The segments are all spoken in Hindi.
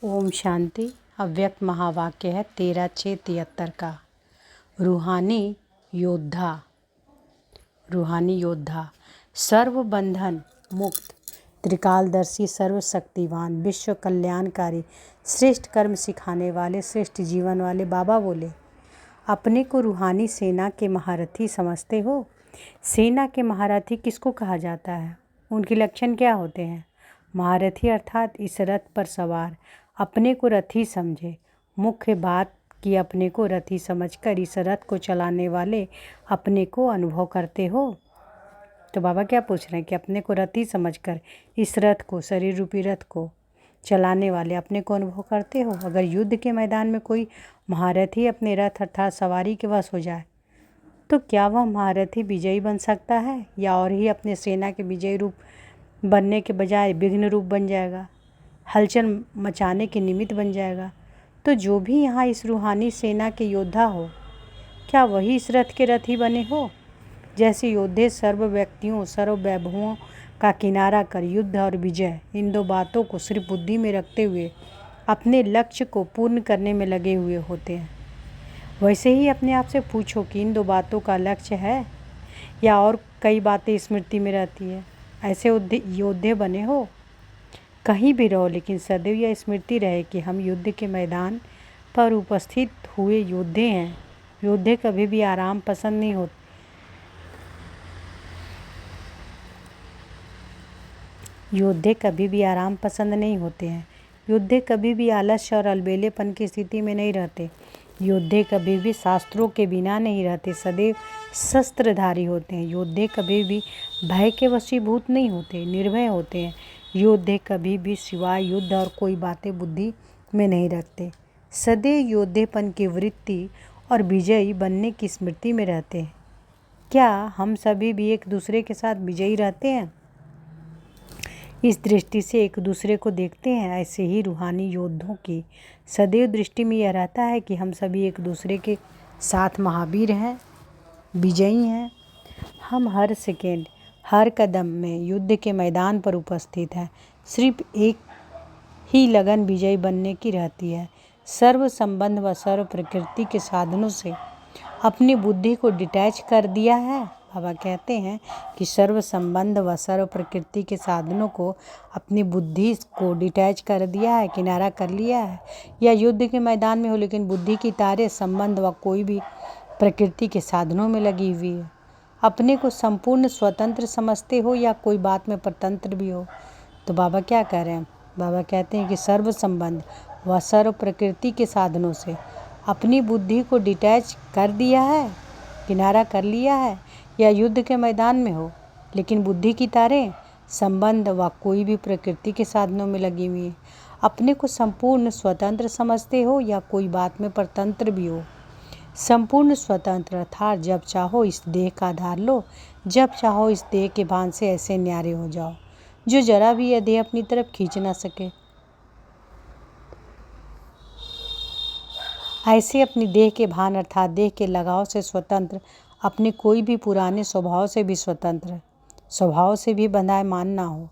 ओम शांति। अव्यक्त महावाक्य है 13/6/73 का। रूहानी योद्धा सर्व बंधन मुक्त, त्रिकालदर्शी, सर्वशक्तिवान, विश्व कल्याणकारी, श्रेष्ठ कर्म सिखाने वाले, श्रेष्ठ जीवन वाले बाबा बोले, अपने को रूहानी सेना के महारथी समझते हो? सेना के महारथी किसको कहा जाता है? उनके लक्षण क्या होते हैं? महारथी अर्थात इस रथ पर सवार अपने को रथी समझे। मुख्य बात कि अपने को रथी समझकर इस रथ को चलाने वाले अपने को अनुभव करते हो। तो बाबा क्या पूछ रहे हैं कि अपने को रथी समझकर इस रथ को, शरीर रूपी रथ को चलाने वाले अपने को अनुभव करते हो। अगर युद्ध के मैदान में कोई महारथी अपने रथ अर्थात सवारी के वश हो जाए तो क्या वह महारथी विजयी बन सकता है, या और ही अपने सेना के विजयी रूप बनने के बजाय विघ्न रूप बन जाएगा, हलचल मचाने के निमित्त बन जाएगा? तो जो भी यहाँ इस रूहानी सेना के योद्धा हो, क्या वही इस रथ के रथी बने हो? जैसे योद्धे सर्व व्यक्तियों, सर्व वैभवों का किनारा कर युद्ध और विजय, इन दो बातों को सिर्फ बुद्धि में रखते हुए अपने लक्ष्य को पूर्ण करने में लगे हुए होते हैं। वैसे ही अपने आप से पूछो कि इन दो बातों का लक्ष्य है या और कई बातें स्मृति में रहती है? ऐसे योद्धे बने हो? कहीं भी रहो लेकिन सदैव यह स्मृति रहे कि हम युद्ध के मैदान पर उपस्थित हुए योद्धे हैं। योद्धे कभी भी आराम पसंद नहीं होते। योद्धे कभी भी आराम पसंद नहीं होते हैं। योद्धे कभी भी आलस्य और अलबेलेपन की स्थिति में नहीं रहते। योद्धे कभी भी शास्त्रों के बिना नहीं रहते, सदैव शस्त्रधारी होते हैं। योद्धे कभी भी भय के वशीभूत नहीं होते, निर्भय होते हैं। योद्धे कभी भी सिवाय युद्ध और कोई बातें बुद्धि में नहीं रखते, सदैव योद्धेपन की वृत्ति और विजयी बनने की स्मृति में रहते हैं। क्या हम सभी भी एक दूसरे के साथ विजयी रहते हैं? इस दृष्टि से एक दूसरे को देखते हैं। ऐसे ही रूहानी योद्धों की सदैव दृष्टि में यह रहता है कि हम सभी एक दूसरे के साथ महावीर हैं, विजयी हैं। हम हर सेकेंड, हर कदम में युद्ध के मैदान पर उपस्थित हैं। सिर्फ एक ही लगन विजयी बनने की रहती है। सर्व संबंध व सर्व प्रकृति के साधनों से अपनी बुद्धि को डिटैच कर दिया है। बाबा कहते हैं कि सर्व संबंध व सर्व प्रकृति के साधनों को अपनी बुद्धि को डिटैच कर दिया है, किनारा कर लिया है। या युद्ध के मैदान में हो लेकिन बुद्धि की तारे संबंध व कोई भी प्रकृति के साधनों में लगी हुई है। अपने को संपूर्ण स्वतंत्र समझते हो या कोई बात में परतंत्र भी हो? तो बाबा क्या कह रहे हैं? बाबा कहते हैं कि सर्व संबंध व सर्व प्रकृति के साधनों से अपनी बुद्धि को डिटैच कर दिया है, किनारा कर लिया है। या युद्ध के मैदान में हो लेकिन बुद्धि की तारें संबंध व कोई भी प्रकृति के साधनों में लगी हुई है। अपने को संपूर्ण स्वतंत्र समझते हो या कोई बात में परतंत्र भी हो? संपूर्ण स्वतंत्र अर्थात जब चाहो इस देह का आधार लो, जब चाहो इस देह के भान से ऐसे न्यारे हो जाओ जो जरा भी यह देह अपनी तरफ खींच ना सके। ऐसे अपनी देह के भान अर्थात देह के लगाव से स्वतंत्र, अपने कोई भी पुराने स्वभाव से भी स्वतंत्र, स्वभाव से भी बंधाए मान ना हो,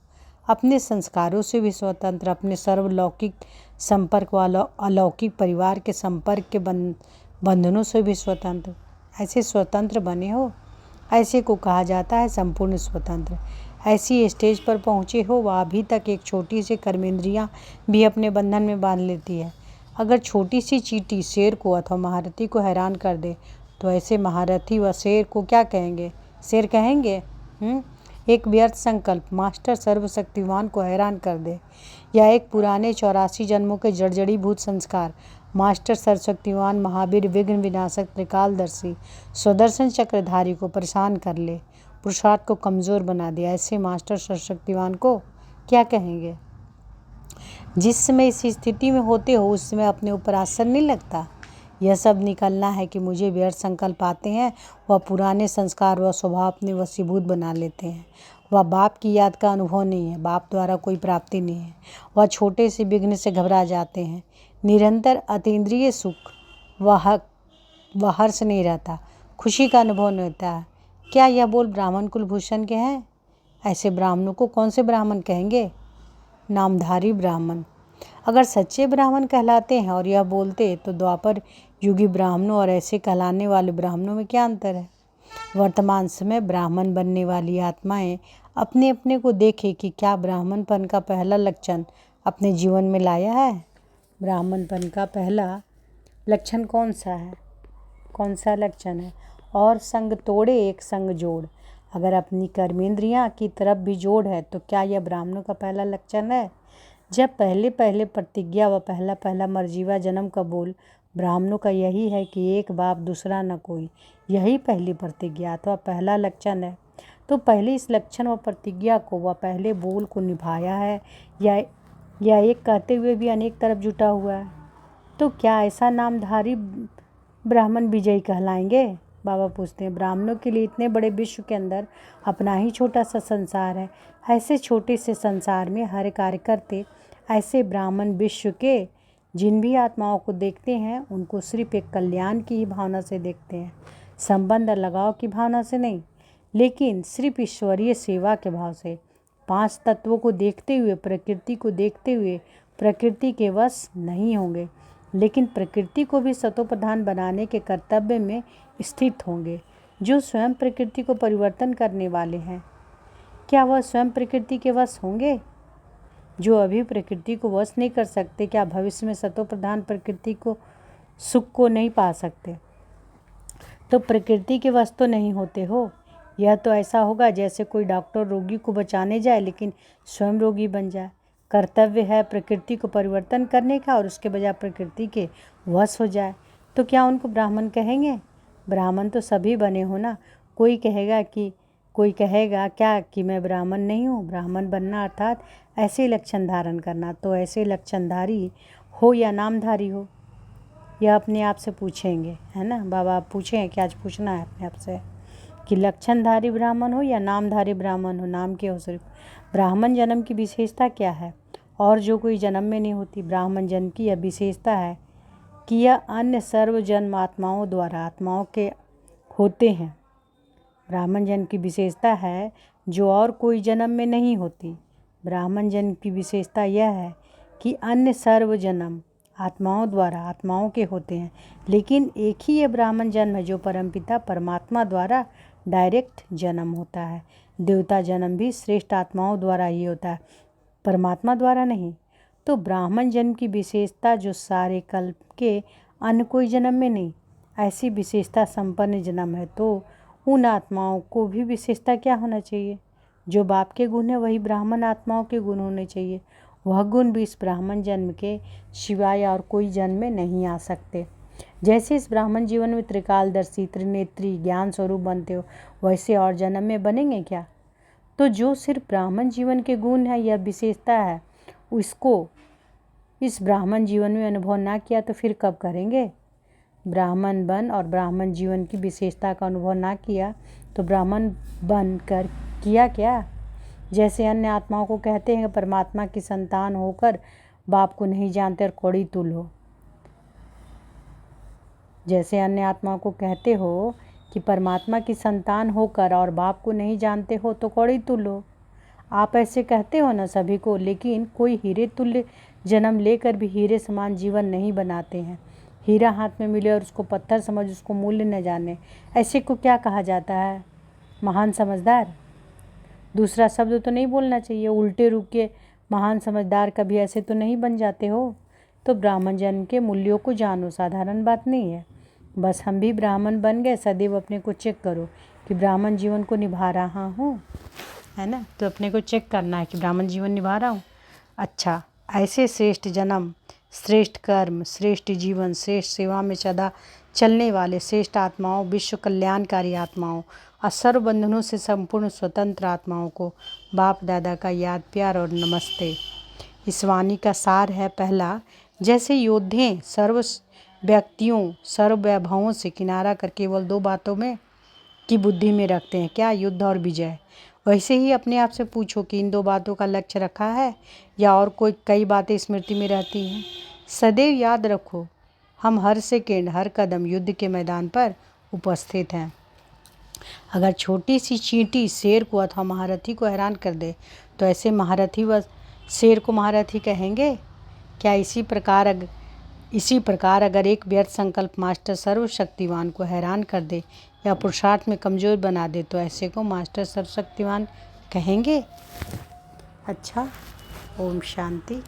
अपने संस्कारों से भी स्वतंत्र, अपने सर्वलौकिक संपर्क व अलौकिक परिवार के संपर्क के बंधनों से भी स्वतंत्र। ऐसे स्वतंत्र बने हो, ऐसे को कहा जाता है संपूर्ण स्वतंत्र। ऐसी स्टेज पर पहुँचे हो वह अभी तक एक छोटी सी कर्मेंद्रियाँ भी अपने बंधन में बांध लेती है। अगर छोटी सी चींटी शेर को अथवा महारथी को हैरान कर दे तो ऐसे महारथी व शेर को क्या कहेंगे? शेर कहेंगे? एक व्यर्थ संकल्प मास्टर सर्वशक्तिवान को हैरान कर दे, या एक पुराने 84 जन्मों के जड़जड़ीभूत संस्कार मास्टर सर्वशक्तिवान महावीर विघ्न विनाशक त्रिकालदर्शी स्वदर्शन चक्रधारी को परेशान कर ले, पुरुषार्थ को कमज़ोर बना दे, ऐसे मास्टर सर्वशक्तिवान को क्या कहेंगे? जिस समय इस स्थिति में होते हो उस समय अपने ऊपर असर नहीं लगता। यह सब निकलना है कि मुझे व्यर्थ संकल्प आते हैं, वह पुराने संस्कार व स्वभाव अपने वशीभूत बना लेते हैं। वह बाप की याद का अनुभव नहीं है, बाप द्वारा कोई प्राप्ति नहीं है। वह छोटे से विघ्न से घबरा जाते हैं। निरंतर अतीन्द्रिय सुख व हर्ष नहीं रहता, खुशी का अनुभव नहीं होता है। क्या यह बोल ब्राह्मण कुलभूषण के हैं? ऐसे ब्राह्मणों को कौन से ब्राह्मण कहेंगे? नामधारी ब्राह्मण। अगर सच्चे ब्राह्मण कहलाते हैं और यह बोलते तो द्वापर युगी ब्राह्मणों और ऐसे कहलाने वाले ब्राह्मणों में क्या अंतर है। वर्तमान समय ब्राह्मण बनने वाली आत्माएं अपने अपने को देखे कि क्या ब्राह्मणपन का पहला लक्षण अपने जीवन में लाया है। ब्राह्मणपन का पहला लक्षण कौन सा है, कौन सा लक्षण है। और संग तोड़े एक संग जोड़। अगर अपनी कर्मेंद्रियां की तरफ भी जोड़ है तो क्या यह ब्राह्मणों का पहला लक्षण है। जब पहले पहले प्रतिज्ञा व पहला पहला मर्जीवा जन्म का बोल ब्राह्मणों का यही है कि एक बाप दूसरा न कोई, यही पहली प्रतिज्ञा अथवा पहला लक्षण है। तो पहले इस लक्षण व प्रतिज्ञा को व पहले बोल को निभाया है या एक कहते हुए भी अनेक तरफ जुटा हुआ है। तो क्या ऐसा नामधारी ब्राह्मण विजयी कहलाएंगे। बाबा पूछते हैं, ब्राह्मणों के लिए इतने बड़े विश्व के अंदर अपना ही छोटा सा संसार है। ऐसे छोटे से संसार में हर कार्य करते ऐसे ब्राह्मण विश्व के जिन भी आत्माओं को देखते हैं उनको सिर्फ एक कल्याण की ही भावना से देखते हैं, संबंध और लगाव की भावना से नहीं, लेकिन सिर्फ ईश्वरीय सेवा के भाव से। 5 तत्वों को देखते हुए, प्रकृति को देखते हुए प्रकृति के वश नहीं होंगे, लेकिन प्रकृति को भी सतोप्रधान बनाने के कर्तव्य में स्थित होंगे। जो स्वयं प्रकृति को परिवर्तन करने वाले हैं, क्या वह स्वयं प्रकृति के वश होंगे। जो अभी प्रकृति को वश नहीं कर सकते, क्या भविष्य में सतोप्रधान प्रकृति को सुख को नहीं पा सकते। तो प्रकृति के वश तो नहीं होते हो। यह तो ऐसा होगा जैसे कोई डॉक्टर रोगी को बचाने जाए लेकिन स्वयं रोगी बन जाए। कर्तव्य है प्रकृति को परिवर्तन करने का और उसके बजाय प्रकृति के वश हो जाए। तो क्या उनको ब्राह्मण कहेंगे। ब्राह्मण तो सभी बने हो ना। कोई कहेगा क्या कि मैं ब्राह्मण नहीं हूँ। ब्राह्मण बनना अर्थात ऐसे लक्षण धारण करना। तो ऐसे लक्षणधारी हो या नामधारी हो, यह अपने आप से पूछेंगे, है ना। बाबा आप पूछें कि आज पूछना है अपने आप से कि लक्षणधारी ब्राह्मण हो या नामधारी ब्राह्मण हो, नाम के हो सिर्फ। ब्राह्मण जन्म की विशेषता क्या है और जो कोई जन्म में नहीं होती। ब्राह्मण जन्म की यह विशेषता है कि यह अन्य सर्व जन्म आत्माओं द्वारा आत्माओं के होते हैं। ब्राह्मण जन्म की विशेषता है जो और कोई जन्म में नहीं होती। ब्राह्मण जन्म की विशेषता यह है कि अन्य सर्व जन्म आत्माओं द्वारा आत्माओं के होते हैं, लेकिन एक ही ये ब्राह्मण जन्म है जो परमपिता परमात्मा द्वारा डायरेक्ट जन्म होता है। देवता जन्म भी श्रेष्ठ आत्माओं द्वारा ही होता है, परमात्मा द्वारा नहीं। तो ब्राह्मण जन्म की विशेषता जो सारे कल्प के अन्य कोई जन्म में नहीं, ऐसी विशेषता संपन्न जन्म है। तो उन आत्माओं को भी विशेषता क्या होना चाहिए। जो बाप के गुण है वही ब्राह्मण आत्माओं के गुण होने चाहिए। वह गुण भी इस ब्राह्मण जन्म के सिवाय और कोई जन्म में नहीं आ सकते। जैसे इस ब्राह्मण जीवन में त्रिकालदर्शी त्रिनेत्री ज्ञान स्वरूप बनते हो, वैसे और जन्म में बनेंगे क्या। तो जो सिर्फ ब्राह्मण जीवन के गुण है, यह विशेषता है, उसको इस ब्राह्मण जीवन में अनुभव ना किया तो फिर कब करेंगे। ब्राह्मण बन और ब्राह्मण जीवन की विशेषता का अनुभव ना किया तो ब्राह्मण बन कर किया क्या। जैसे अन्य आत्माओं को कहते हैं परमात्मा की संतान होकर बाप को नहीं जानते और कौड़ी तुल हो। जैसे अन्य आत्माओं को कहते हो कि परमात्मा की संतान होकर और बाप को नहीं जानते हो तो कौड़ी तुल हो। आप ऐसे कहते हो ना सभी को, लेकिन कोई हीरे तुल्य जन्म लेकर भी हीरे समान जीवन नहीं बनाते हैं। हीरा हाथ में मिले और उसको पत्थर समझ उसको मूल्य न जाने, ऐसे को क्या कहा जाता है। महान समझदार। दूसरा शब्द तो नहीं बोलना चाहिए। उल्टे रूप के महान समझदार कभी ऐसे तो नहीं बन जाते हो। तो ब्राह्मण जन्म के मूल्यों को जानो, साधारण बात नहीं है। बस हम भी ब्राह्मण बन गए। सदैव अपने को चेक करो कि ब्राह्मण जीवन को निभा रहा हूँ, है ना। तो अपने को चेक करना है कि ब्राह्मण जीवन निभा रहा हूँ। अच्छा, ऐसे श्रेष्ठ जन्म, श्रेष्ठ कर्म, श्रेष्ठ जीवन, श्रेष्ठ सेवा में सदा चलने वाले श्रेष्ठ आत्माओं, विश्व कल्याणकारी आत्माओं और सर्व बंधनों से संपूर्ण स्वतंत्र आत्माओं को बाप दादा का याद प्यार और नमस्ते। इस वाणी का सार है पहला, जैसे योद्धे सर्व व्यक्तियों सर्व वैभवों से किनारा कर केवल 2 बातों में की बुद्धि में रखते हैं, क्या, युद्ध और विजय। वैसे ही अपने आप से पूछो कि इन 2 बातों का लक्ष्य रखा है या और कोई कई बातें स्मृति में रहती हैं। सदैव याद रखो, हम हर सेकेंड हर कदम युद्ध के मैदान पर उपस्थित हैं। अगर छोटी सी चींटी शेर को अथवा महारथी को हैरान कर दे तो ऐसे महारथी व शेर को महारथी कहेंगे। क्या इसी प्रकार अगर एक व्यर्थ संकल्प मास्टर सर्वशक्तिवान को हैरान कर दे या पुरुषार्थ में कमजोर बना दे तो ऐसे को मास्टर सर्वशक्तिवान कहेंगे? अच्छा, ओम शांति।